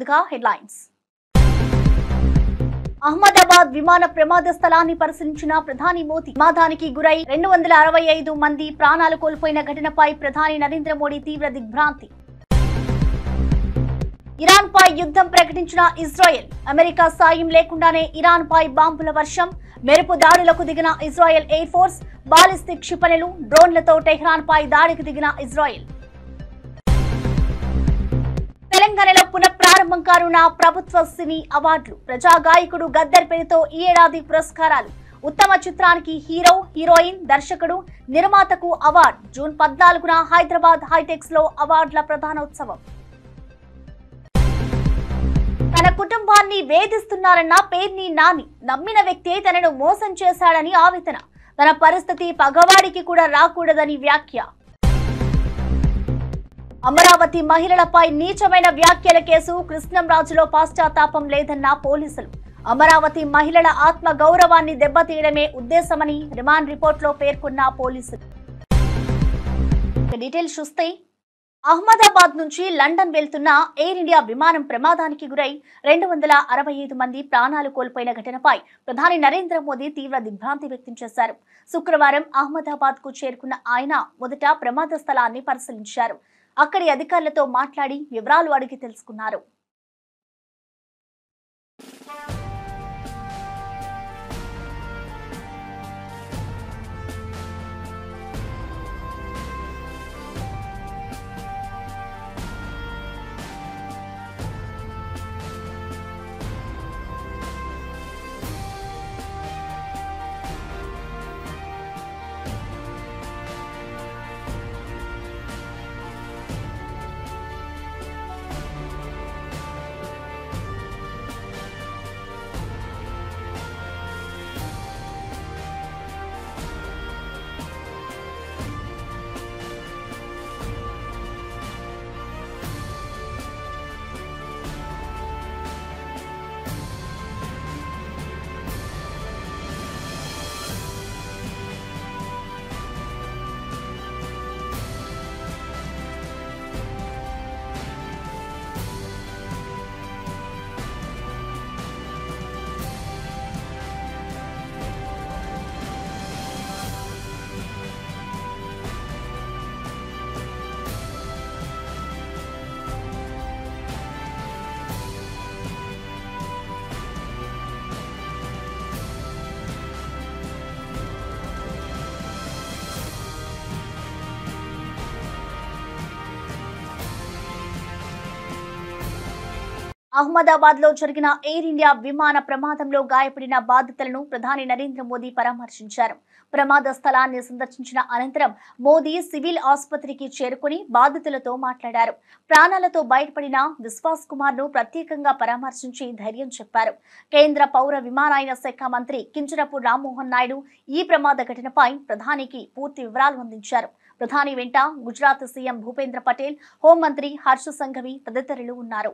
ముందుగా హెడ్లైన్స్. అహ్మదాబాద్ విమాన ప్రమాద స్థలాన్ని పరిశీలించిన ప్రధాని మోదీ ప్రమాదానికి గురై 265 మంది ప్రాణాలు కోల్పోయిన ఘటనపై ప్రధాని నరేంద్ర మోదీ తీవ్ర దిగ్భ్రాంతి. ఇరాన్ పై యుద్ధం ప్రకటించిన ఇజ్రాయెల్, అమెరికా సాయం లేకుండానే ఇరాన్ పై బాంబుల వర్షం, మెరుపు దాడులకు దిగిన ఇజ్రాయెల్ ఎయిర్ ఫోర్స్, బాలిస్టిక్ క్షిపణులు, డ్రోన్లతో టెహ్రాన్ పై దాడికి దిగిన ఇజ్రాయెల్. తెలంగాణలో పునఃప్రారంభం కానున్న ప్రభుత్వ సినీ అవార్డులు, ప్రజా గాయకుడు గద్దర్ పేరుతో ఈ ఏడాది పురస్కారాలు, ఉత్తమ చిత్రానికి హీరో, హీరోయిన్, దర్శకుడు, నిర్మాతకు అవార్డు. జూన్ 14న హైదరాబాద్ హైటెక్స్ లో అవార్డుల ప్రధానోత్సవం. తన కుటుంబాన్ని వేధిస్తున్నారన్న పేర్ని నాని నమ్మిన వ్యక్తే తనను మోసం చేశాడని ఆవేదన. తన పరిస్థితి పగవాడికి కూడా రాకూడదని వ్యాఖ్య. అమరావతి మహిళలపై నీచమైన వ్యాఖ్యల కేసు, కృష్ణంరాజులో పాశ్చాత్తాపం లేదన్న పోలీసులు. అమరావతి మహిళల ఆత్మ గౌరవాన్ని దెబ్బతీయడమే ఉద్దేశమని రిమాండ్ రిపోర్టులో పేర్కొన్న పోలీసులు. డీటెయిల్స్ చూస్తే, అహ్మదాబాద్ నుంచి లండన్ వెళ్తున్న ఎయిర్ ఇండియా విమానం ప్రమాదానికి గురై 265 మంది ప్రాణాలు కోల్పోయిన ఘటనపై ప్రధాని నరేంద్ర మోదీ తీవ్ర దిగ్భ్రాంతి వ్యక్తం చేశారు. శుక్రవారం అహ్మదాబాద్ కు చేరుకున్న ఆయన మొదట ప్రమాద స్థలాన్ని పరిశీలించారు. అక్కడి అధికారులతో మాట్లాడి వివరాలు అడిగి తెలుసుకున్నారు. అహ్మదాబాద్ లో జరిగిన ఎయిర్ ఇండియా విమాన ప్రమాదంలో గాయపడిన బాధితులను ప్రధాని నరేంద్ర మోదీ పరామర్శించారు. ప్రమాద స్థలాన్ని సందర్శించిన అనంతరం మోదీ సివిల్ ఆసుపత్రికి చేరుకుని బాధితులతో మాట్లాడారు. ప్రాణాలతో బయటపడిన విశ్వాస్ కుమార్ ను ప్రత్యేకంగా పరామర్శించి ధైర్యం చెప్పారు. కేంద్ర పౌర విమానయాన శాఖ మంత్రి కింజరపు రామ్మోహన్ నాయుడు ఈ ప్రమాద ఘటనపై ప్రధానికి పూర్తి వివరాలు అందించారు. ప్రధాని వెంట గుజరాత్ సీఎం భూపేంద్ర పటేల్, హోంమంత్రి హర్ష సంఘవి తదితరులు ఉన్నారు.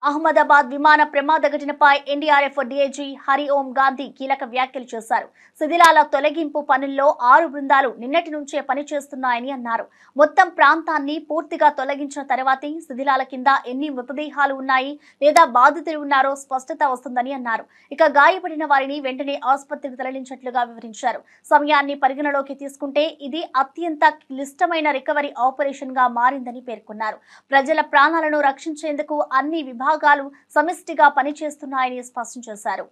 అహ్మదాబాద్ విమాన ప్రమాద ఘటనపై ఎన్డీఆర్ఎఫ్ డీఐజీ హరి ఓం గాంధీ కీలక వ్యాఖ్యలు చేశారు. శిథిలాల తొలగింపు పనుల్లో 6 బృందాలు నిన్నటి నుంచే పనిచేస్తున్నాయని అన్నారు. మొత్తం ప్రాంతాన్ని పూర్తిగా తొలగించిన తర్వాతే శిథిలాల కింద ఎన్ని మృతదేహాలు ఉన్నాయి లేదా బాధితులు ఉన్నారో స్పష్టత వస్తుందని అన్నారు. ఇక గాయపడిన వారిని వెంటనే ఆసుపత్రికి తరలించినట్లుగా వివరించారు. సమయాన్ని పరిగణలోకి తీసుకుంటే ఇది అత్యంత క్లిష్టమైన రికవరీ ఆపరేషన్ గా మారిందని పేర్కొన్నారు. ప్రజల ప్రాణాలను రక్షించేందుకు అన్ని విభాగాలు సమిష్టిగా పనిచేస్తున్నాయని స్పష్టం చేశారు.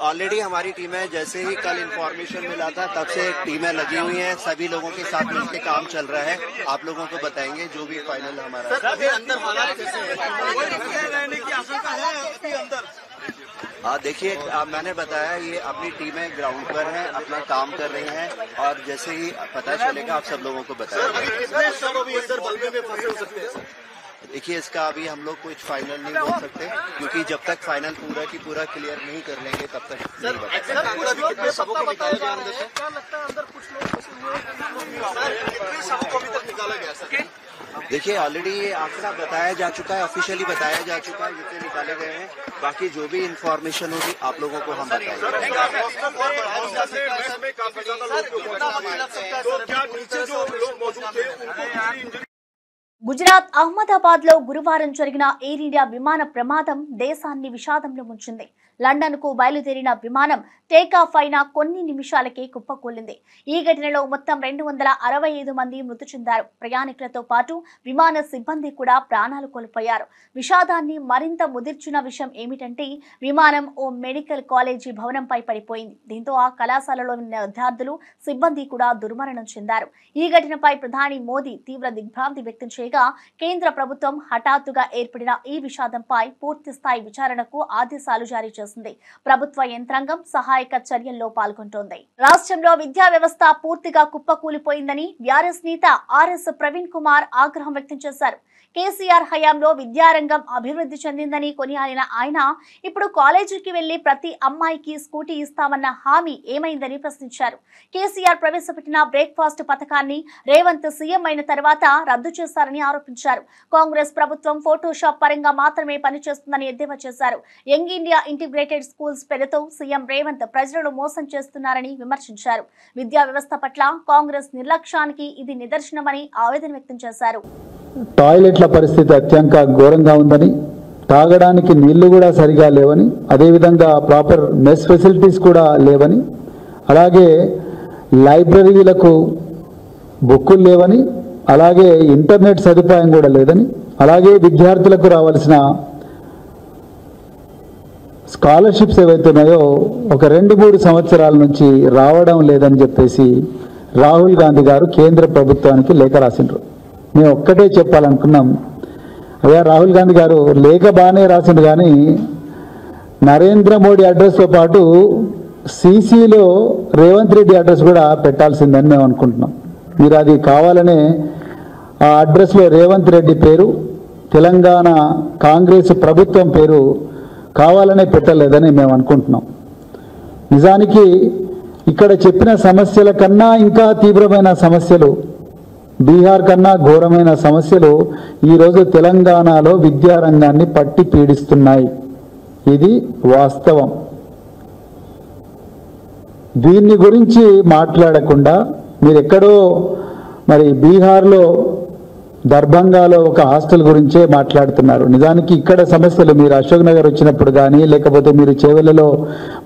ऑलरेडी हमारी टीमें जैसे ही कल इन्फॉर्मेशन मिला था तब से टीमें लगी हुई हैं, सभी लोगों के साथ मिलकर काम चल रहा है. आप लोगों को बताएंगे जो भी फाइनल हमारा देखिए मैंने बताया ये अपनी टीमें ग्राउंड पर हैं, अपना काम कर रही हैं और जैसे ही पता चलेगा आप सब लोगों को बताएंगे. देखिए इसका अभी हम लोग कुछ फाइनल नहीं बोल सकते क्योंकि जब तक फाइनल पूरा की पूरा क्लियर नहीं कर लेंगे तब तक देखिए ऑलरेडी ये आंकड़ा बताया जा चुका है, ऑफिशियली बताया जा चुका है जितने निकाले गए हैं. बाकी जो भी इंफॉर्मेशन होगी आप लोगों को हम बताएंगे. గుజరాత్ అహ్మదాబాద్ లో గురువారం జరిగిన ఎయిర్ ఇండియా విమాన ప్రమాదం దేశాన్ని విషాదంలో ముంచింది. లండన్ కు బయలుదేరిన విమానం టేకాఫ్ అయిన కొన్ని నిమిషాలకే కుప్పకూలింది. ఈ ఘటనలో మొత్తం 265 మంది మృతి చెందారు. ప్రయాణికులతో పాటు విమాన సిబ్బంది కూడా ప్రాణాలు కోల్పోయారు. విషాదాన్ని మరింత ముదిర్చిన విషయం ఏమిటంటే విమానం ఓ మెడికల్ కాలేజీ భవనంపై పడిపోయింది. దీంతో ఆ కళాశాలలోని విద్యార్థులు సిబ్బంది కూడా దుర్మరణం చెందారు. ఈ ఘటనపై ప్రధాని మోదీ తీవ్ర దిగ్భ్రాంతి వ్యక్తం చేయగా కేంద్ర ప్రభుత్వం హఠాత్తుగా ఏర్పడిన ఈ విషాదంపై పూర్తి స్థాయి విచారణకు ఆదేశాలు జారీ చేసింది. ప్రభుత్వ యంత్రాంగం సహాయక చర్యల్లో పాల్గొంటోంది. రాష్ట్రంలో విద్యా వ్యవస్థ పూర్తిగా కుప్పకూలిపోయిందని బీఆర్ఎస్ నేత ఆర్ఎస్ ప్రవీణ్ కుమార్ ఆగ్రహం వ్యక్తం చేశారు. కేసీఆర్ హయాంలో విద్యారంగం అభివృద్ధి చెందిందని కొనియాడిన ఆయన ఇప్పుడు కాలేజీకి వెళ్లి ప్రతి అమ్మాయికి స్కూటీ ఇస్తామన్న హామీ ఏమైందని ప్రశ్నించారు. కేసీఆర్ ప్రవేశపెట్టిన బ్రేక్ఫాస్ట్ పథకాన్ని రేవంత్ సీఎం అయిన తర్వాత రద్దు చేశారని ఆరోపించారు. కాంగ్రెస్ ప్రభుత్వం ఫోటోషాప్ పరంగా మాత్రమే పనిచేస్తుందని ఎద్దేవా చేశారు. యంగ్ ఇండియా ఇంటిగ్రేటెడ్ స్కూల్స్ పేరుతో సీఎం రేవంత్ ప్రజలను మోసం చేస్తున్నారని విమర్శించారు. విద్యా వ్యవస్థ పట్ల కాంగ్రెస్ నిర్లక్ష్యానికి ఇది నిదర్శనమని ఆవేదన వ్యక్తం చేశారు. టాయిలెట్ల పరిస్థితి అత్యంత ఘోరంగా ఉందని, తాగడానికి నీళ్లు కూడా సరిగా లేవని, అదేవిధంగా ప్రాపర్ మెస్ ఫెసిలిటీస్ కూడా లేవని, అలాగే లైబ్రరీలకు బుక్కులు లేవని, అలాగే ఇంటర్నెట్ సదుపాయం కూడా లేదని, అలాగే విద్యార్థులకు రావాల్సిన స్కాలర్షిప్స్ ఏవైతున్నాయో ఒక 2-3 సంవత్సరాల నుంచి రావడం లేదని చెప్పేసి రాహుల్ గాంధీ గారు కేంద్ర ప్రభుత్వానికి లేఖ రాసిండ్రు. మేము ఒక్కటే చెప్పాలనుకున్నాం, అయ్యా రాహుల్ గాంధీ గారు లేఖ బాగానే రాసిండు కానీ నరేంద్ర మోడీ అడ్రస్తో పాటు సీసీలో రేవంత్ రెడ్డి అడ్రస్ కూడా పెట్టాల్సిందని మేము అనుకుంటున్నాం. మీరు అది కావాలనే ఆ అడ్రస్లో రేవంత్ రెడ్డి పేరు, తెలంగాణ కాంగ్రెస్ ప్రభుత్వం పేరు కావాలనే పెట్టలేదని మేము అనుకుంటున్నాం. నిజానికి ఇక్కడ చెప్పిన సమస్యల కన్నా ఇంకా తీవ్రమైన సమస్యలు, బీహార్ కన్నా ఘోరమైన సమస్యలు ఈరోజు తెలంగాణలో విద్యారంగాన్ని పట్టి పీడిస్తున్నాయి. ఇది వాస్తవం. దీన్ని గురించి మాట్లాడకుండా మీరు ఎక్కడో మరి బీహార్లో దర్భంగాలో ఒక హాస్టల్ గురించే మాట్లాడుతున్నారు. నిజానికి ఇక్కడ సమస్యలు మీరు అశోక్ నగర్ వచ్చినప్పుడు కానీ, లేకపోతే మీరు చేవెళ్లలో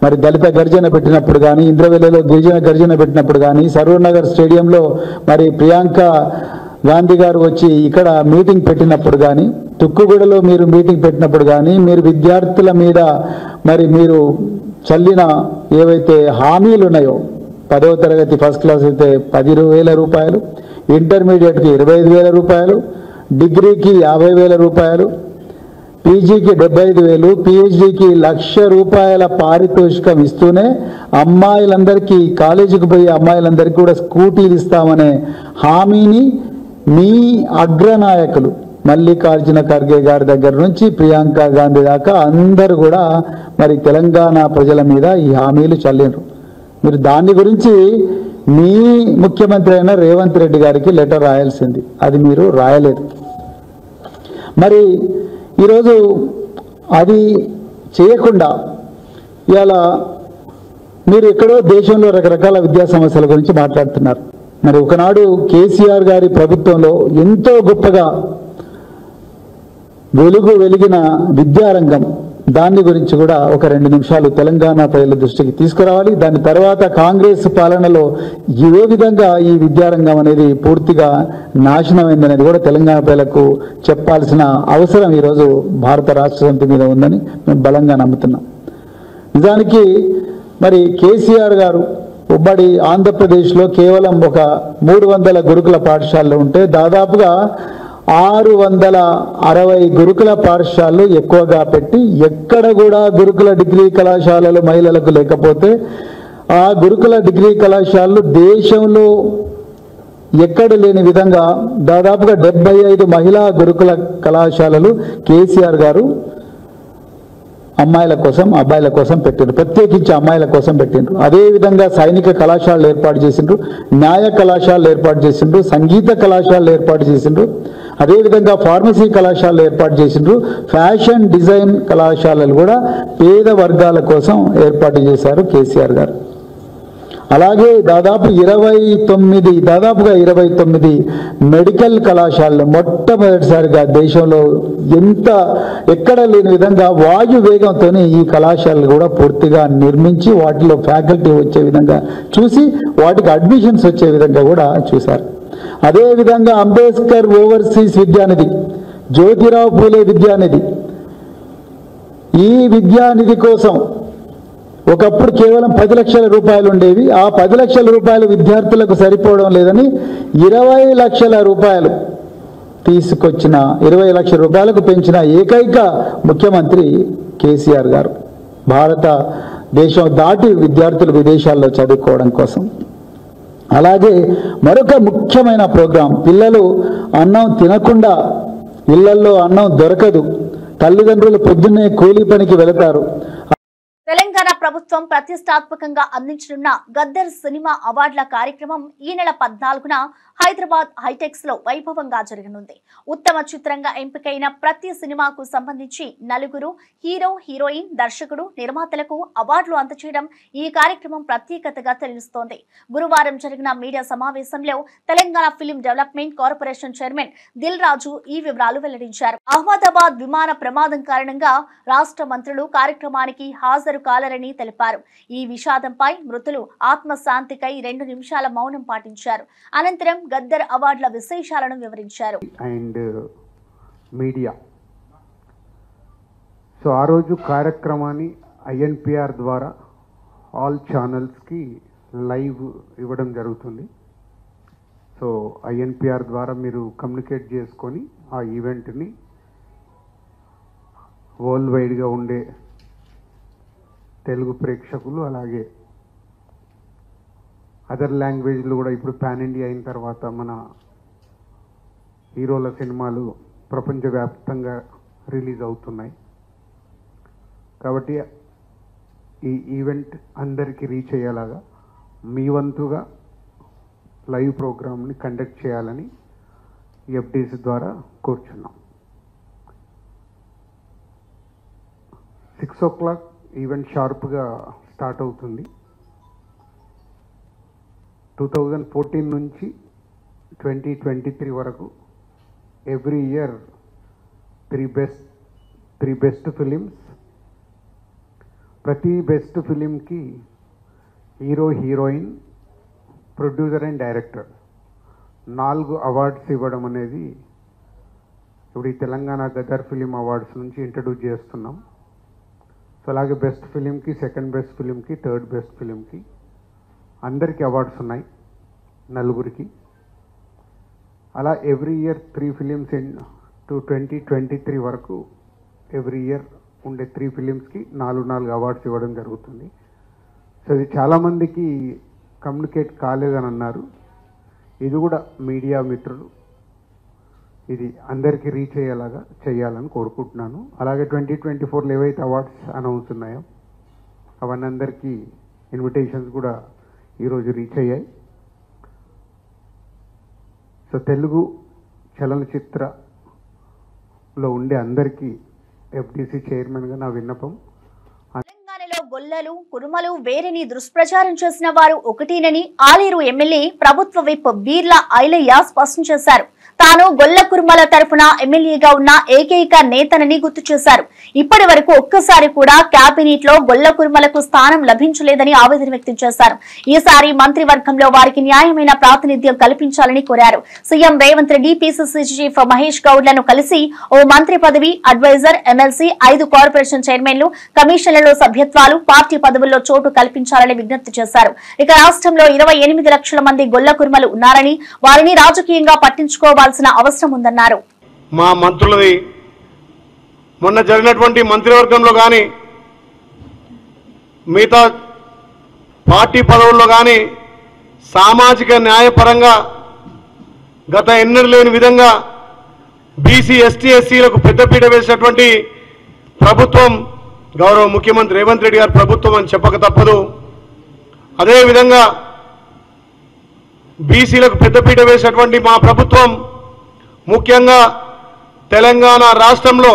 మరి దళిత గర్జన పెట్టినప్పుడు కానీ, ఇంద్రవెల్లిలో గిరిజన గర్జన పెట్టినప్పుడు కానీ, సరూర్ నగర్ స్టేడియంలో మరి ప్రియాంక గాంధీ గారు వచ్చి ఇక్కడ మీటింగ్ పెట్టినప్పుడు కానీ, తుక్కుగూడలో మీరు మీటింగ్ పెట్టినప్పుడు కానీ, మీరు విద్యార్థుల మీద మరి మీరు చల్లిన ఏవైతే హామీలు ఉన్నాయో, 10వ తరగతి ఫస్ట్ క్లాస్ అయితే 10,000 రూపాయలు, ఇంటర్మీడియట్కి 25,000 రూపాయలు, డిగ్రీకి 50,000 రూపాయలు, పీజీకి 75,000, పిహెచ్డికి 1,00,000 రూపాయల పారితోషికం ఇస్తూనే అమ్మాయిలందరికీ, కాలేజీకి పోయే అమ్మాయిలందరికీ కూడా స్కూటీలు ఇస్తామనే హామీని మీ అగ్రనాయకులు మల్లికార్జున ఖర్గే గారి దగ్గర నుంచి ప్రియాంక గాంధీ దాకా అందరూ కూడా మరి తెలంగాణ ప్రజల మీద ఈ హామీలు చల్లిండ్రు. మీరు దాని గురించి మీ ముఖ్యమంత్రి అయిన రేవంత్ రెడ్డి గారికి లెటర్ రాయాల్సింది, అది మీరు రాయలేదు. మరి ఈరోజు అది చేయకుండా ఇవాళ మీరు ఎక్కడో దేశంలో రకరకాల విద్యా సమస్యల గురించి మాట్లాడుతున్నారు. మరి ఒకనాడు కేసీఆర్ గారి ప్రభుత్వంలో ఎంతో గొప్పగా వెలిగిన విద్యారంగం, దాని గురించి కూడా ఒక 2 నిమిషాలు తెలంగాణ ప్రజల దృష్టికి తీసుకురావాలి. దాని తర్వాత కాంగ్రెస్ పాలనలో ఏ విధంగా ఈ విద్యారంగం అనేది పూర్తిగా నాశనమైందనేది కూడా తెలంగాణ ప్రజలకు చెప్పాల్సిన అవసరం ఈరోజు భారత రాష్ట్ర సమితి మీద ఉందని మేము బలంగా నమ్ముతున్నాం. నిజానికి మరి కేసీఆర్ గారు ఉమ్మడి ఆంధ్రప్రదేశ్లో కేవలం ఒక 300 గురుకుల పాఠశాలలు ఉంటే దాదాపుగా 660 గురుకుల పాఠశాలలు ఎక్కువగా పెట్టి, ఎక్కడ కూడా గురుకుల డిగ్రీ కళాశాలలు మహిళలకు లేకపోతే ఆ గురుకుల డిగ్రీ కళాశాలలు దేశంలో ఎక్కడ లేని విధంగా దాదాపుగా 75 మహిళా గురుకుల కళాశాలలు కేసీఆర్ గారు అమ్మాయిల కోసం అబ్బాయిల కోసం పెట్టిండ్రు, ప్రత్యేకించి అమ్మాయిల కోసం పెట్టిండ్రు. అదేవిధంగా సైనిక కళాశాలలు ఏర్పాటు చేసిండ్రు, న్యాయ కళాశాలలు ఏర్పాటు చేసిండ్రు, సంగీత కళాశాలలు ఏర్పాటు చేసిండ్రు, అదేవిధంగా ఫార్మసీ కళాశాలలు ఏర్పాటు చేసిండ్రు, ఫ్యాషన్ డిజైన్ కళాశాలలు కూడా పేద వర్గాల కోసం ఏర్పాటు చేశారు కేసీఆర్ గారు. అలాగే దాదాపుగా 29 మెడికల్ కళాశాలలు మొట్టమొదటిసారిగా దేశంలో ఎక్కడ లేని విధంగా వాయు వేగంతో ఈ కళాశాలలు కూడా పూర్తిగా నిర్మించి వాటిలో ఫ్యాకల్టీ వచ్చే విధంగా చూసి వాటికి అడ్మిషన్స్ వచ్చే విధంగా కూడా చూశారు. అదేవిధంగా అంబేద్కర్ ఓవర్సీస్ విద్యానిధి, జ్యోతిరావు పూలే విద్యానిధి, ఈ విద్యానిధి కోసం ఒకప్పుడు కేవలం 10 లక్షల రూపాయలు ఉండేవి. ఆ 10 లక్షల రూపాయలు విద్యార్థులకు సరిపోవడం లేదని 20 లక్షల రూపాయలు తీసుకొచ్చిన, 20 లక్షల రూపాయలకు పెంచిన ఏకైక ముఖ్యమంత్రి కేసీఆర్ గారు. భారతదేశం దాటి విద్యార్థులు విదేశాల్లో చదువుకోవడం కోసం. అలాగే మరొక ముఖ్యమైన ప్రోగ్రాం, పిల్లలు అన్నం తినకుండా, ఇళ్లల్లో అన్నం దొరకదు, తల్లిదండ్రులు పొద్దున్నే కూలీ పనికి వెళతారు. తెలంగాణ ప్రభుత్వం ప్రతిష్టాత్మకంగా అందించనున్న గద్దర్ సినిమా అవార్డుల కార్యక్రమం ఈ నెల 14న హైదరాబాద్ హైటెక్స్ లో వైభవంగా జరగనుంది. ఉత్తమ చిత్రంగా ఎంపికైన ప్రతి సినిమాకు సంబంధించి 4 హీరో, హీరోయిన్, దర్శకుడు, నిర్మాతలకు అవార్డులు అందజేయడం ఈ కార్యక్రమం ప్రత్యేకతగా తెలుస్తోంది. గురువారం జరిగిన మీడియా సమావేశంలో Telangana film development corporation chairman Dil Raju ఈ వివరాలు వెల్లడించారు. అహ్మదాబాద్ విమాన ప్రమాదం కారణంగా రాష్ట్ర మంత్రులు కార్యక్రమానికి హాజరు కాలరని తెలిపారు. ఈ విషాదంపై మృతులు ఆత్మశాంతికై 2 నిమిషాల మౌనం పాటించారు. అనంతరం గద్దర్ అవార్డుల విశేషాలను వివరించారు. అండ్ మీడియా సో ఆ రోజు కార్యక్రమాన్ని ఐఎన్పిఆర్ ద్వారా ఆల్ ఛానల్స్కి లైవ్ ఇవ్వడం జరుగుతుంది. సో ఐఎన్పిఆర్ ద్వారా మీరు కమ్యూనికేట్ చేసుకొని ఆ ఈవెంట్ని వరల్డ్ వైడ్గా ఉండే తెలుగు ప్రేక్షకులు, అలాగే అదర్ లాంగ్వేజ్లు కూడా ఇప్పుడు పాన్ ఇండియా అయిన తర్వాత మన హీరోల సినిమాలు ప్రపంచవ్యాప్తంగా రిలీజ్ అవుతున్నాయి. కాబట్టి ఈ ఈవెంట్ అందరికీ రీచ్ అయ్యేలాగా మీ వంతుగా లైవ్ ప్రోగ్రామ్ని కండక్ట్ చేయాలని ఎఫ్డీసీ ద్వారా కోరుచున్నాం. 6 o'clock ఈవెంట్ షార్ప్గా స్టార్ట్ అవుతుంది. 2014 నుంచి 2023 వరకు ఎవ్రీ ఇయర్ 3 బెస్ట్ ఫిలిమ్స్, ప్రతి బెస్ట్ ఫిలింకి hero, heroine, producer and director 4 awards ఇవ్వడం అనేది ఇప్పుడు ఈ తెలంగాణ గదర్ ఫిలిం అవార్డ్స్ నుంచి ఇంట్రడ్యూస్ చేస్తున్నాం. సో అలాగే బెస్ట్ ఫిలింకి, సెకండ్ బెస్ట్ ఫిలింకి, థర్డ్ బెస్ట్ ఫిలింకి అందరికీ అవార్డ్స్ ఉన్నాయి, 4కి. అలా ఎవ్రీ ఇయర్ 3 ఫిలిమ్స్ టు 2023 వరకు ఎవ్రీ ఇయర్ ఉండే 3 ఫిలిమ్స్కి 4 అవార్డ్స్ ఇవ్వడం జరుగుతుంది. సో ఇది చాలామందికి కమ్యూనికేట్ కాలేదని అన్నారు. ఇది కూడా మీడియా మిత్రులు ఇది అందరికీ రీచ్ అయ్యేలాగా చేయాలని కోరుకుంటున్నాను. అలాగే 2024లో ఏవైతే అవార్డ్స్ అనౌన్స్ ఉన్నాయో అవన్నీ అందరికీ ఇన్విటేషన్స్ కూడా ఈరోజు రీచ్ అయ్యాయి. సో తెలుగు చలనచిత్ర లో ఉండే అందరికీ ఎఫ్డిసి చైర్మన్గా నా విన్నపం. తెలంగాణలో గొల్లలు కురుమలు వేరేని దుష్ప్రచారం చేసిన వారు ఒకటేనని ఆలేరు ఎమ్మెల్యే ప్రభుత్వ విప్ బీర్లా ఐలయ్య స్పష్టం చేశారు. తాను గొల్ల కురుమల తరఫున ఎమ్మెల్యేగా ఉన్న ఏకైక నేతనని గుర్తు చేశారు. ఇప్పటి వరకు ఒక్కసారి కూడా కేబినెట్ లో గొల్ల కురుమలకు స్థానం లభించలేదని ఆవేదన వ్యక్తం చేశారు. ఈసారి మంత్రివర్గంలో వారికి న్యాయమైన ప్రాతినిధ్యం కల్పించాలని కోరారు. CM Revanth Reddy PCC chief Mahesh గౌడ్లను కలిసి ఓ మంత్రి పదవి, అడ్వైజర్, ఎమ్మెల్సీ, 5 కార్పొరేషన్ చైర్మన్లు, కమిషన్లలో సభ్యత్వాలు, పార్టీ పదవుల్లో చోటు కల్పించాలని విజ్ఞప్తి చేశారు. ఇక రాష్ట్రంలో 28 లక్షల మంది గొల్ల కురుమలు ఉన్నారని వారిని రాజకీయంగా పట్టించుకోవాల్సిన అవసరం ఉందన్నారు. మా మంత్రులది మొన్న జరిగినటువంటి మంత్రివర్గంలో కానీ మిగతా పార్టీ పదవుల్లో కానీ సామాజిక న్యాయపరంగా గత ఎన్నడూ లేని విధంగా బీసీ, ఎస్టీ, ఎస్సీలకు పెద్దపీట వేసినటువంటి ప్రభుత్వం గౌరవ ముఖ్యమంత్రి రేవంత్ రెడ్డి గారి ప్రభుత్వం అని చెప్పక తప్పదు. అదేవిధంగా బీసీలకు పెద్దపీట వేసినటువంటి మా ప్రభుత్వం ముఖ్యంగా తెలంగాణ రాష్ట్రంలో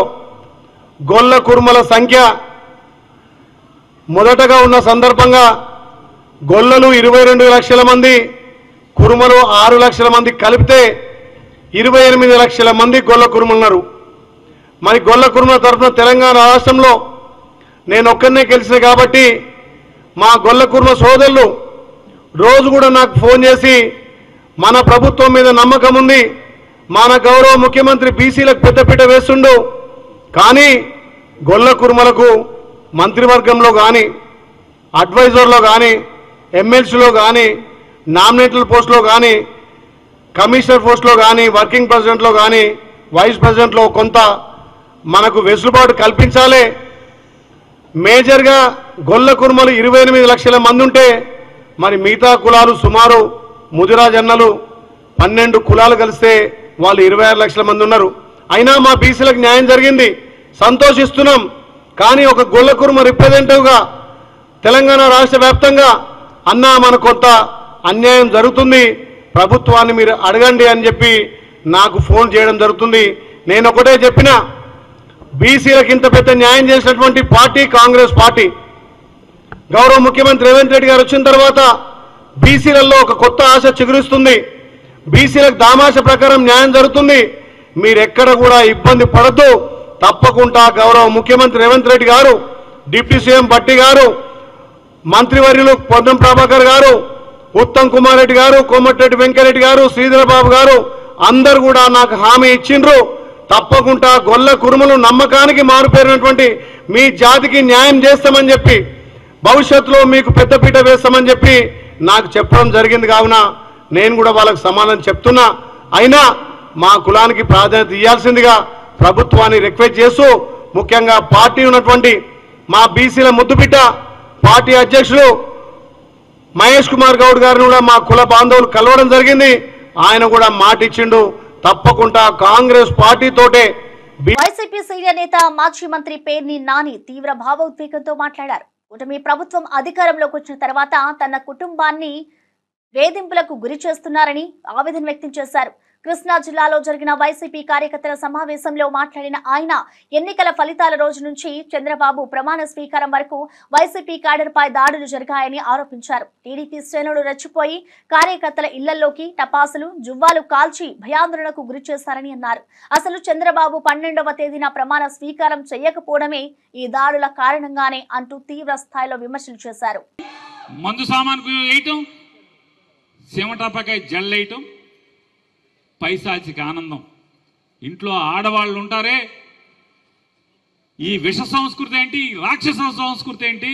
గొల్ల కుర్మల సంఖ్య మొదటగా ఉన్న సందర్భంగా గొల్లలు 22 లక్షల మంది, కురుమలు 6 లక్షల మంది కలిపితే 28 లక్షల మంది గొల్ల కురుమలున్నారు. మరి గొల్ల కురుమల తరఫున తెలంగాణ రాష్ట్రంలో నేను ఒక్కనే గెలిచిన కాబట్టి మా గొల్ల కుర్మ సోదరులు రోజు కూడా నాకు ఫోన్ చేసి మన ప్రభుత్వం మీద నమ్మకం ఉంది, మన గౌరవ ముఖ్యమంత్రి బీసీలకు పెద్దపీట వేస్తుండు, కానీ గొల్ల కుర్మలకు మంత్రివర్గంలో కానీ, అడ్వైజర్లో కానీ, ఎమ్మెల్సీలో కానీ, నామినేటెడ్ పోస్టులో కానీ, కమిషనర్ పోస్టులో కానీ, వర్కింగ్ ప్రెసిడెంట్లో కానీ, వైస్ ప్రెసిడెంట్లో కొంత మనకు వెసులుబాటు కల్పించాలి. మేజర్గా గొల్ల కుర్మలు 28 లక్షల మంది ఉంటే మరి మిగతా కులాలు సుమారు ముదిరాజన్నలు 12 కులాలు కలిస్తే వాళ్ళు 26 లక్షల మంది ఉన్నారు. అయినా మా బీసీలకు న్యాయం జరిగింది, సంతోషిస్తున్నాం. కానీ ఒక గొల్ల కుర్మ రిప్రజెంటేటివ్గా తెలంగాణ రాష్ట్ర వ్యాప్తంగా అన్నా మన కొంత అన్యాయం జరుగుతుంది, ప్రభుత్వాన్ని మీరు అడగండి అని చెప్పి నాకు ఫోన్ చేయడం జరుగుతుంది. నేను ఒకటే చెప్పిన, బీసీలకు ఇంత పెద్ద న్యాయం చేసినటువంటి పార్టీ కాంగ్రెస్ పార్టీ. గౌరవ ముఖ్యమంత్రి రేవంత్ రెడ్డి గారు వచ్చిన తర్వాత బీసీలలో ఒక కొత్త ఆశ చిగురిస్తుంది, బీసీలకు దామాష ప్రకారం న్యాయం జరుగుతుంది. మీరెక్కడ కూడా ఇబ్బంది పడద్దు. తప్పకుండా గౌరవ ముఖ్యమంత్రి రేవంత్ రెడ్డి గారు, డిప్యూటీ సీఎం భట్టి గారు, మంత్రివర్యులు పొన్నం ప్రభాకర్ గారు, ఉత్తమ్ కుమార్ రెడ్డి గారు, కోమటిరెడ్డి వెంకరెడ్డి గారు, శ్రీధరబాబు గారు అందరూ కూడా నాకు హామీ ఇచ్చిండ్రు. తప్పకుండా గొల్ల కురుమలు నమ్మకానికి మారుపేరినటువంటి మీ జాతికి న్యాయం చేస్తామని చెప్పి, భవిష్యత్తులో మీకు పెద్దపీట వేస్తామని చెప్పి నాకు చెప్పడం జరిగింది. కావున నేను కూడా వాళ్ళకి సమాధానం చెప్తున్నా. అయినా మా కులానికి ప్రాధాన్యత ఇవ్వాల్సిందిగా ప్రభుత్వాన్ని రిక్వెస్ట్ చేస్తూ, ముఖ్యంగా పార్టీ ఉన్నటువంటి మా బీసీల ముద్దుబిడ్డ పార్టీ అధ్యక్షులు మహేష్ కుమార్ గౌడ్ గారిని కూడా మా కుల బాంధవులు కలవడం జరిగింది. ఆయన కూడా మాట ఇచ్చిండు, తప్పకుండా కాంగ్రెస్ పార్టీతోటే. వైసీపీ సీనియర్ నేత మాజీ మంత్రి పేర్ని నాని తీవ్ర భావోద్వేగంతో మాట్లాడారు. కూటమి ప్రభుత్వం అధికారంలోకి వచ్చిన తర్వాత తన కుటుంబాన్ని వేధింపులకు గురి చేస్తున్నారని ఆవేదన వ్యక్తం చేశారు. కృష్ణా జిల్లాలో జరిగిన వైసీపీ కార్యకర్తల సమావేశంలో మాట్లాడిన ఆయన, ఎన్నికల ఫలితాల రోజు నుంచి చంద్రబాబు ప్రమాణ స్వీకారం వరకు వైసీపీ క్యాడర్పై దాడులు జరిగాయని ఆరోపించారు. టీడీపీ శ్రేణులు రెచ్చిపోయి కార్యకర్తల ఇళ్లలోకి టపాసులు, జువ్వాలు కాల్చి భయాందోళనకు గురి చేశారని అన్నారు. అసలు చంద్రబాబు 12వ తేదీన ప్రమాణ స్వీకారం చేయకపోవడమే ఈ దాడుల కారణంగానే అంటూ తీవ్ర స్థాయిలో విమర్శలు చేశారు. మందు సామాన్కు వేయటం, సీమటాపకాయ జల్లేయటం, పైశాచిక ఆనందం. ఇంట్లో ఆడవాళ్ళు ఉంటారే, ఈ విష సంస్కృతి ఏంటి, రాక్షస సంస్కృతి ఏంటి,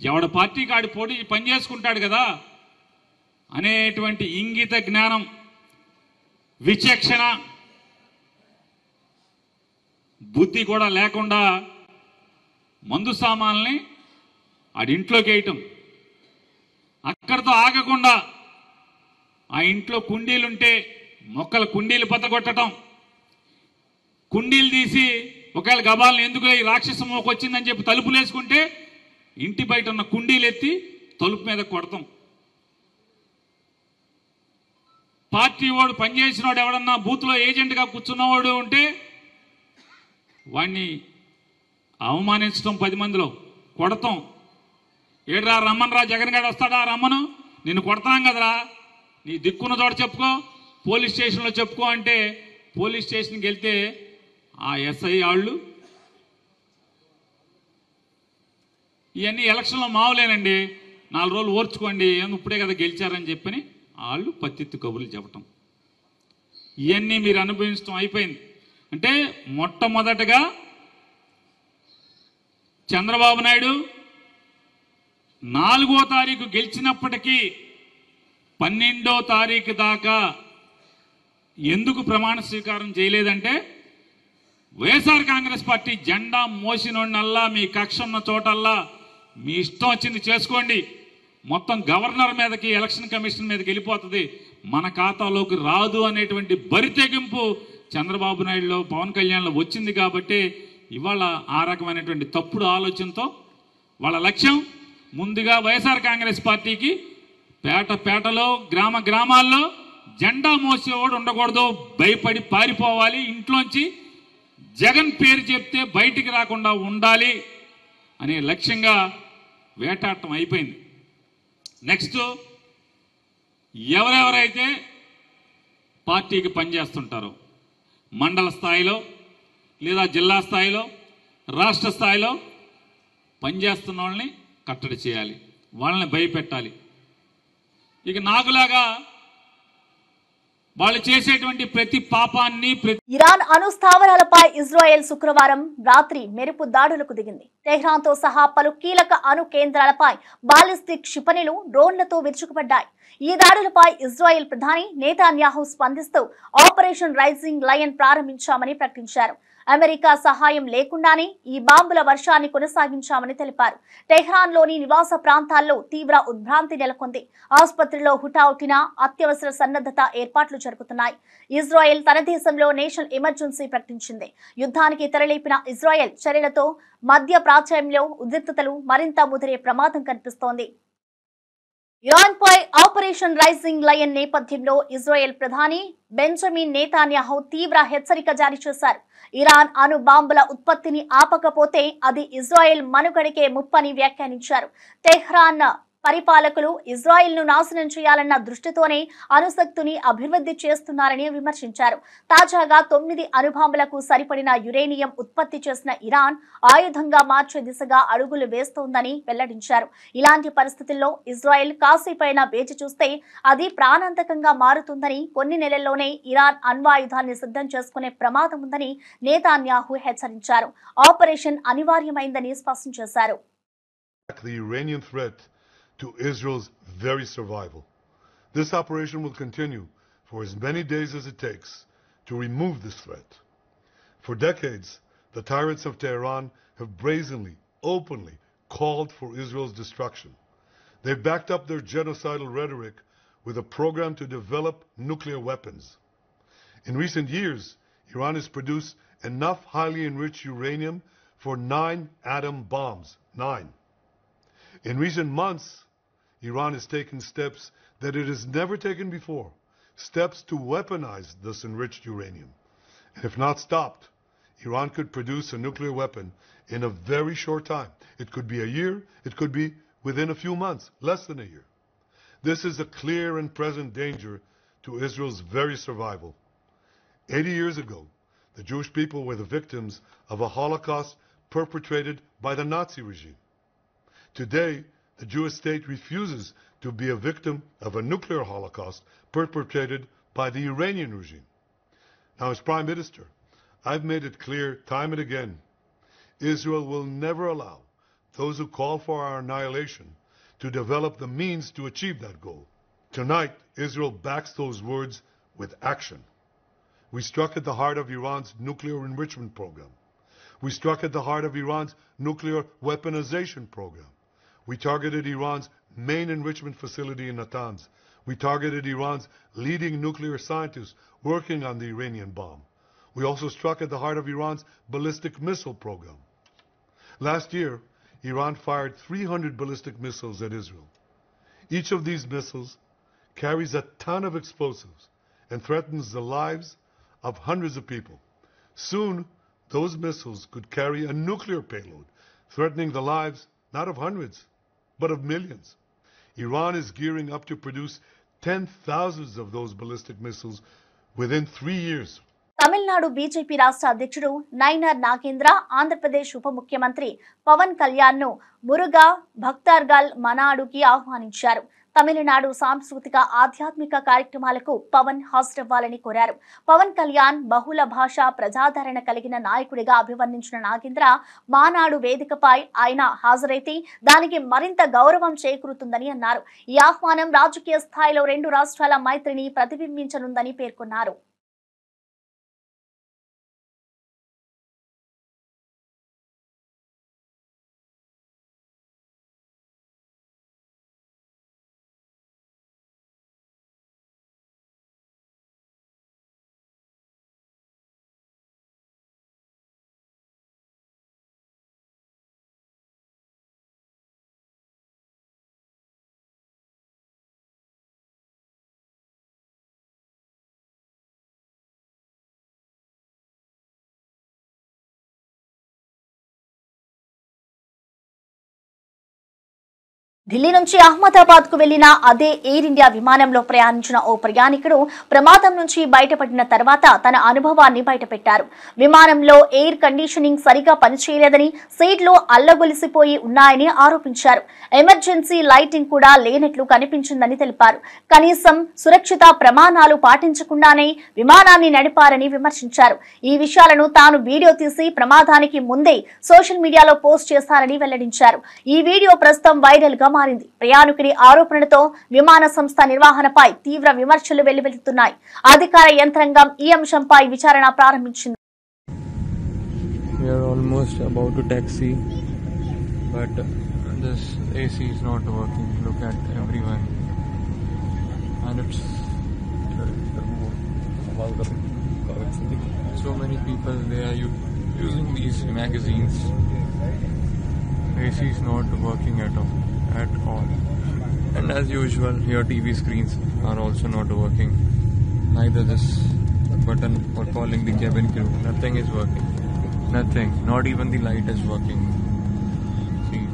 ఎవడ పార్టీకి ఆడి పోటీ పనిచేసుకుంటాడు కదా అనేటువంటి ఇంగిత జ్ఞానం, విచక్షణ, బుద్ధి కూడా లేకుండా మందు సామాన్ని ఆడింట్లోకి వేయటం, అక్కడితో ఆగకుండా ఆ ఇంట్లో కుండీలుంటే మొక్కల కుండీలు పతగొట్టడం, కుండీలు తీసి ఒకవేళ గబాలను ఎందుకు ఈ రాక్షసం వచ్చిందని చెప్పి తలుపులు వేసుకుంటే ఇంటి బయట ఉన్న కుండీలు ఎత్తి తలుపు మీద కొడతాం. పార్టీ వాడు పనిచేసినవాడు ఎవడన్నా బూత్లో ఏజెంట్గా కూర్చున్నవాడు ఉంటే వాడిని అవమానించడం 10 మందిలో కొడతాం. ఏడ్రా రమ్మనరా, జగన్ గారు వస్తాడా, రమ్మను, నిన్ను కొడతాం కదరా, నీ దిక్కున్న చోట చెప్పుకో, పోలీస్ స్టేషన్లో చెప్పుకో అంటే పోలీస్ స్టేషన్కి వెళ్తే ఆ ఎస్ఐ వాళ్ళు ఇవన్నీ ఎలక్షన్లో మావులేనండి, 4 రోజులు ఓర్చుకోండి, ఇప్పుడే కదా గెలిచారని చెప్పని వాళ్ళు పత్తిత్తు కబుర్లు చెప్పటం, ఇవన్నీ మీరు అనుభవించడం అయిపోయింది. అంటే మొట్టమొదటగా చంద్రబాబు నాయుడు 4వ తారీఖు గెలిచినప్పటికీ 12వ తారీఖు దాకా ఎందుకు ప్రమాణ స్వీకారం చేయలేదంటే, వైఎస్ఆర్ కాంగ్రెస్ పార్టీ జెండా మోసినోడినల్లా మీ కక్ష ఉన్న చోటల్లా మీ ఇష్టం వచ్చింది చేసుకోండి, మొత్తం గవర్నర్ మీదకి ఎలక్షన్ కమిషన్ మీదకి వెళ్ళిపోతుంది, మన ఖాతాలోకి రాదు అనేటువంటి బరితెగింపు చంద్రబాబు నాయుడులో పవన్ కళ్యాణ్లో వచ్చింది. కాబట్టి ఇవాళ ఆ రకమైనటువంటి తప్పుడు ఆలోచనతో వాళ్ళ లక్ష్యం ముందుగా వైఎస్ఆర్ కాంగ్రెస్ పార్టీకి పేటలో గ్రామాల్లో జెండా మోసేవాడు ఉండకూడదు, భయపడి పారిపోవాలి, ఇంట్లోంచి జగన్ పేరు చెప్తే బయటికి రాకుండా ఉండాలి అనే లక్ష్యంగా వేటాడటం అయిపోయింది. నెక్స్ట్ ఎవరెవరైతే పార్టీకి పనిచేస్తుంటారో మండల స్థాయిలో లేదా జిల్లా స్థాయిలో రాష్ట్ర స్థాయిలో పనిచేస్తున్న వాళ్ళని కట్టడి చేయాలి, వాళ్ళని భయపెట్టాలి. ఇక నాకులాగా వాళ్ళు చేసేటువంటి ప్రతి పాపాన్ని ఇరాన్ అణు స్థావరాలపై ఇజ్రాయెల్ శుక్రవారం రాత్రి మెరుపు దాడులకు దిగింది. తెహ్రాన్తో సహా పలు కీలక అణు కేంద్రాలపై బాలిస్టిక్ క్షిపణులు డ్రోన్లతో విరుచుకుపడ్డాయి. ఈ దాడులపై ఇజ్రాయెల్ ప్రధాని నేతాన్యాహు స్పందిస్తూ ఆపరేషన్ రైజింగ్ లయన్ ప్రారంభించామని ప్రకటించారు. అమెరికా సహాయం లేకుండానే ఈ బాంబుల వర్షాన్ని కొనసాగించామని తెలిపారు. టెహ్రాన్లోని నివాస ప్రాంతాల్లో తీవ్ర ఉద్భ్రాంతి నెలకొంది. ఆసుపత్రిలో హుటాహుటిన అత్యవసర సన్నద్ధత ఏర్పాట్లు జరుగుతున్నాయి. ఇజ్రాయెల్ తన దేశంలో నేషనల్ ఎమర్జెన్సీ ప్రకటించింది. యుద్ధానికి తెరలేపిన ఇజ్రాయెల్ చర్యలతో మధ్య ప్రాచ్యంలో ఉద్రిక్తతలు మరింత ముదిరే ప్రమాదం కనిపిస్తోంది. ఇరాన్ పై ఆపరేషన్ రైజింగ్ లయన్ నేపథ్యంలో ఇజ్రాయెల్ ప్రధాని బెంజమిన్ నేతాన్యాహు తీవ్ర హెచ్చరిక జారీ చేశారు. ఇరాన్ అణు బాంబుల ఉత్పత్తిని ఆపకపోతే అది ఇజ్రాయెల్ మనుగడకే ముప్పని వ్యాఖ్యానించారు. తెహ్రాన్ పరిపాలకులు ఇజ్రాయెల్ను నాశనం చేయాలన్న దృష్టితోనే అణుశక్తిని అభివృద్ధి చేస్తున్నారని విమర్శించారు. తాజాగా 9 అణుబాంబులకు సరిపడిన యురేనియం ఉత్పత్తి చేసిన ఇరాన్ ఆయుధంగా మార్చే దిశగా అడుగులు వేస్తోందని వెల్లడించారు. ఇలాంటి పరిస్థితుల్లో ఇజ్రాయెల్ కాసేపైనా వేచి చూస్తే అది ప్రాణాంతకంగా మారుతుందని, కొన్ని నెలల్లోనే ఇరాన్ అణ్వాయుధాన్ని సిద్ధం చేసుకునే ప్రమాదం ఉందని నేతాన్యాహు హెచ్చరించారు. ఆపరేషన్ అనివార్యమైందని స్పష్టం చేశారు. To Israel's very survival. This operation will continue for as many days as it takes to remove this threat. For decades, the tyrants of Tehran have brazenly, openly called for Israel's destruction. They've backed up their genocidal rhetoric with a program to develop nuclear weapons. In recent years, Iran has produced enough highly enriched uranium for 9 atom bombs. 9. In recent months, Iran has taken steps that it has never taken before, steps to weaponize this enriched uranium. And if not stopped, Iran could produce a nuclear weapon in a very short time. It could be a year, it could be within a few months, less than a year. This is a clear and present danger to Israel's very survival. 80 years ago, the Jewish people were the victims of a Holocaust perpetrated by the Nazi regime. Today, the Jewish state refuses to be a victim of a nuclear holocaust perpetrated by the Iranian regime. Now, as Prime Minister, I've made it clear time and again, Israel will never allow those who call for our annihilation to develop the means to achieve that goal. Tonight, Israel backs those words with action. We struck at the heart of Iran's nuclear enrichment program. We struck at the heart of Iran's nuclear weaponization program. We targeted Iran's main enrichment facility in Natanz. We targeted Iran's leading nuclear scientists working on the Iranian bomb. We also struck at the heart of Iran's ballistic missile program. Last year, Iran fired 300 ballistic missiles at Israel. Each of these missiles carries a ton of explosives and threatens the lives of hundreds of people. Soon, those missiles could carry a nuclear payload, threatening the lives not of hundreds, but of millions. Iran is gearing up to produce 10,000s of those ballistic missiles within 3 years. Tamil Nadu BJP రాష్ట్ర అధ్యక్షుడు నైనార్ నాగేంద్ర ఆంధ్రప్రదేశ్ ఉప ముఖ్యమంత్రి పవన్ కళ్యాణ్ ను మురుగా భక్తార్గల్ మనాడుకి ఆహ్వానించారు. తమిళనాడు సాంస్కృతిక ఆధ్యాత్మిక కార్యక్రమాలకు పవన్ హాజరవ్వాలని కోరారు. పవన్ కళ్యాణ్ బహుళ భాష ప్రజాదరణ కలిగిన నాయకుడిగా అభివర్ణించిన నాగేంద్ర మానాడు వేదికపై ఆయన హాజరైతే దానికి మరింత గౌరవం చేకూరుతుందని అన్నారు. ఈ ఆహ్వానం రాజకీయ స్థాయిలో రెండు రాష్ట్రాల మైత్రిని ప్రతిబింబించనుందని పేర్కొన్నారు. ఢిల్లీ నుంచి అహ్మదాబాద్ కు వెళ్లిన అదే ఎయిర్ ఇండియా విమానంలో ప్రయాణించిన ఓ ప్రయాణికుడు ప్రమాదం నుంచి బయటపడిన తర్వాత తన అనుభవాన్ని బయటపెట్టారు. విమానంలో ఎయిర్ కండిషనింగ్ సరిగా పనిచేయలేదని, సీట్లు అల్లగొలిసిపోయి ఉన్నాయని ఆరోపించారు. ఎమర్జెన్సీ లైటింగ్ కూడా లేనట్లు కనిపించిందని తెలిపారు. కనీసం సురక్షిత ప్రమాణాలు పాటించకుండానే విమానాన్ని నడిపారని విమర్శించారు. ఈ విషయాలను తాను వీడియో తీసి ప్రమాదానికి ముందే సోషల్ మీడియాలో పోస్ట్ చేశారని వెల్లడించారు. ఈ వీడియో ప్రస్తుతం వైరల్ గా మారింది. ప్రయాణికుడి ఆరోపణలతో విమాన సంస్థ నిర్వహణపై తీవ్ర విమర్శలు వెల్లువెత్తుతున్నాయి. అధికార యంత్రాంగం ఈ అంశంపై విచారణ ప్రారంభించింది. We are almost about to taxi, but this AC is not working. Look at everyone, and it's so many people. They are using these magazines. AC is not working at all. And as usual, your TV screens are also not working. Neither this button for calling the cabin crew. Nothing is working. Nothing. Not even the light is working. See,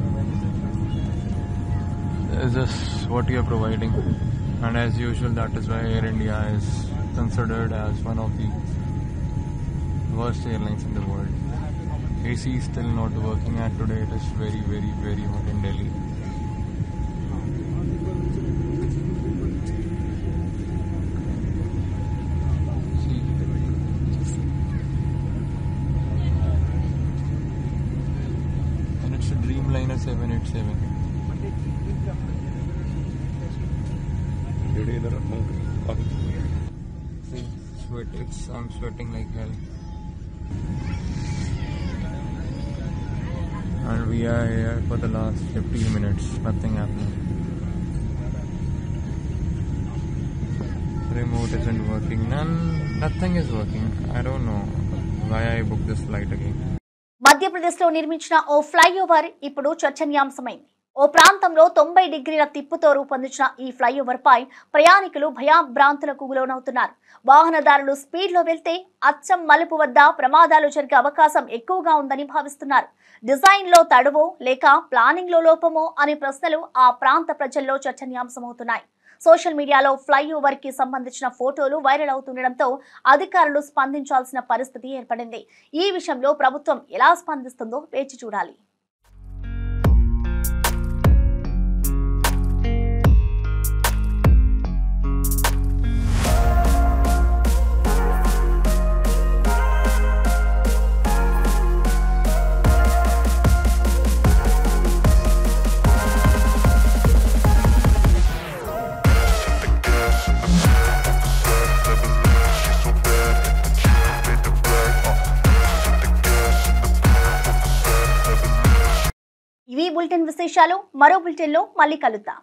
is this what you are providing? And as usual, that is why Air India is considered as one of the worst airlines in the world. AC is still not working, and today it is very, very, very hot in Delhi. See, and it's a Dreamliner 787. See, I'm sweating like hell. And we are here for the last 15 minutes. Nothing happening. Remote isn't working. Nothing is working. I don't know why I booked this flight again. Madhya Pradesh లో నిర్మించిన ఓ flyover ఇప్పుడు చర్చనీయాంశమైంది. ఓ ప్రాంతంలో 90 డిగ్రీల తిప్పుతో రూపొందించిన ఈ flyover పై ప్రయాణికులు భయభ్రాంతులకు గురవుతున్నారు. వాహనదారులు స్పీడ్ లో వెళ్తే అచ్చం మలుపు వద్ద ప్రమాదాలు జరిగే అవకాశం ఎక్కువగా ఉందని భావిస్తున్నారు. డిజైన్ లో తడువో లేక ప్లానింగ్ లో లోపమో అనే ప్రశ్నలు ఆ ప్రాంత ప్రజల్లో చర్చనీయాంశమవుతున్నాయి. సోషల్ మీడియాలో ఫ్లైఓవర్ కి సంబంధించిన ఫోటోలు వైరల్ అవుతుండటంతో అధికారులు స్పందించాల్సిన పరిస్థితి ఏర్పడింది. ఈ విషయంలో ప్రభుత్వం ఎలా స్పందిస్తుందో వేచి చూడాలి. ఇవి బులెటిన్ విశేషాలు. మరో బులెటిన్ లో మళ్ళీ కలుద్దాం.